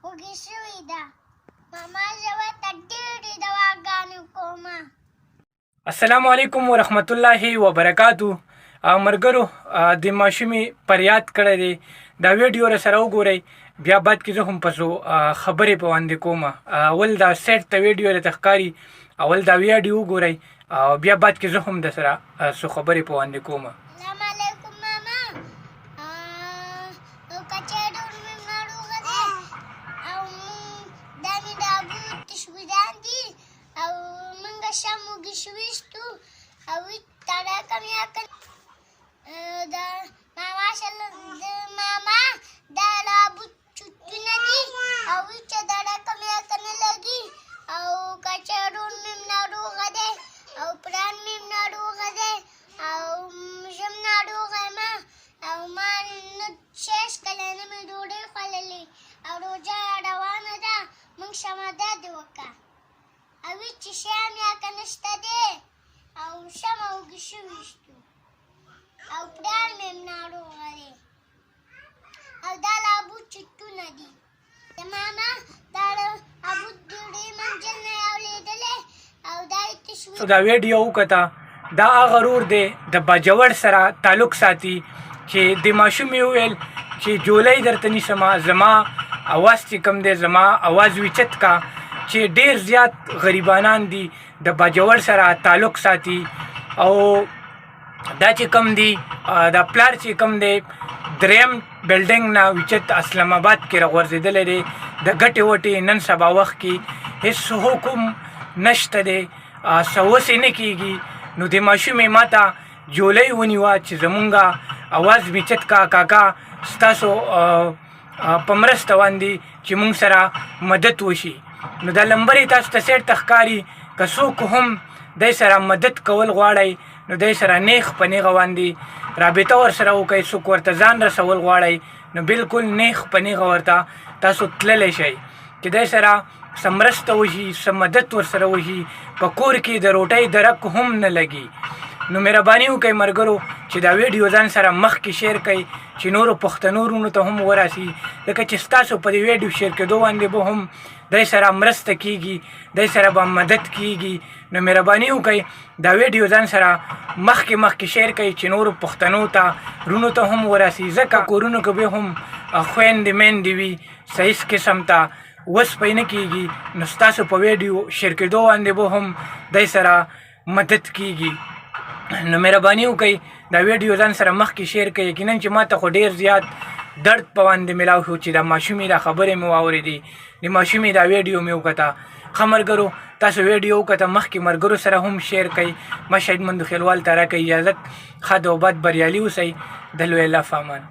وږې شوې ده. ماما زه ورته ډېرې دواګانې کومه. السلام علیکم ورحمت الله وبرکاتو. مرګرو د ماشومې فریاد کړی دی، دا ویډیو را سره وګورئ، بیا بعد کې زه هم پسو خبرې په باندې کوم. اول دا سیټ ته ویډیو راته ښکاري، اول دا ویډیو وګورئ او بیا بعد کې زه هم د سره څو خبرې په باندې کوم. السلام علیکم ماما. کچېرې مې ناروغه دی او دا مې د ابو تشویدان دي او موږ شام وږي شویستو او تاړه کمې اکل دا ماما دا ابو چوتونه دي او چې دا کمې اکل نه لګي او کچېرې مې ناروغه دی او پلان مې ناروغه دی او زم ناروغه یم او ما نه 6 کلنه مې ډوډۍ خوړلې او روژه روانه ده. موږ شمدد وکړه او چې شیان یا که نشته دی او شمه وږي شویستو او پلار مې ناروغه دی او دا له ابو چټونه دي. د ماما دا ابو ډوډۍ منزل نه یې اورېدلې او دا یې تشویق. دا ویډیو وکته، دا هغه ورور دی د باجوړ سره تعلق ساتي چې د ماشومې وویل چې جولۍ درته نیسمه، زما اواز چې کوم دی زما اواز ویچت کا، چې ډېر زیات غریبانان دي د باجوړ سره تعلق ساتي او دا چې کوم دی دا پلار چې کوم دی دریم بلډینګ نه ویچت اسلام آباد کې راغورځېدلی دی. د ګټې وټې نن سبا وخت کې هېڅ حکم نشته دی، څه وسې نه کېږي. نو د ماشومې ما ته جولۍ ونیوه چې زمونږ اواز میچت کا کاکا ستاسو په مرسته باندې چې مونږ سره مدد وشي. نو دا لمبرې تاسو ته سیټ ته ښکاري، که څوک هم دی سره مدد کول غواړئ نو دی سره نیغ په نیغه باندې رابطه ورسره وکړئ. څوک ورته ځان رسول غواړئ نو بالکل نیغ په نیغه ورته تاسو تللی شئ چې دی سره څه مرسته وشي، څه مدد ورسره وشي، په کور کې د روټۍ درک هم نه لګي. نو مهرباني وکړئ ملګرو چې دا ویډیو ځان سره مخکې شیر کړئ چې نورو پښتنو وروڼو ته هم ورسي، ځکه چې ستاسو په دې ویډیو شیر کېدو باندې به هم دی سره مرسته کېږي، دی سره به مدد کېږي. نو مهرباني وکړئ دا ویډیو ځان سره مخکې شیر کړئ چې نورو پښتنو ته وروڼو ته هم ورسي، ځکه کورونو کې به هم خویندې میندې وي څه هېڅ قسم ته وس پې نه کېږي، نو ستاسو په ویډیو شیر کېدو باندې به هم دی سره مدد کېږي. نو مهرباني وکړئ دا ویډیو ځان سره مخکې شیر کړئ. یقینا چې ما ته خو ډېر زیات درد په باندې میلاو شو چې دا ماشومې دا خبرې مې واورېدې، د ماشومې دا ویډیو مې وکته. ښه ملګرو تاسو ویډیو وکته، مخکې ملګرو سره هم شیر کړئ. ما شهید مندو خیلوال ته راکړئ اجازت. ښه د وبد بریالي اوسئ. د لوی الله په امان.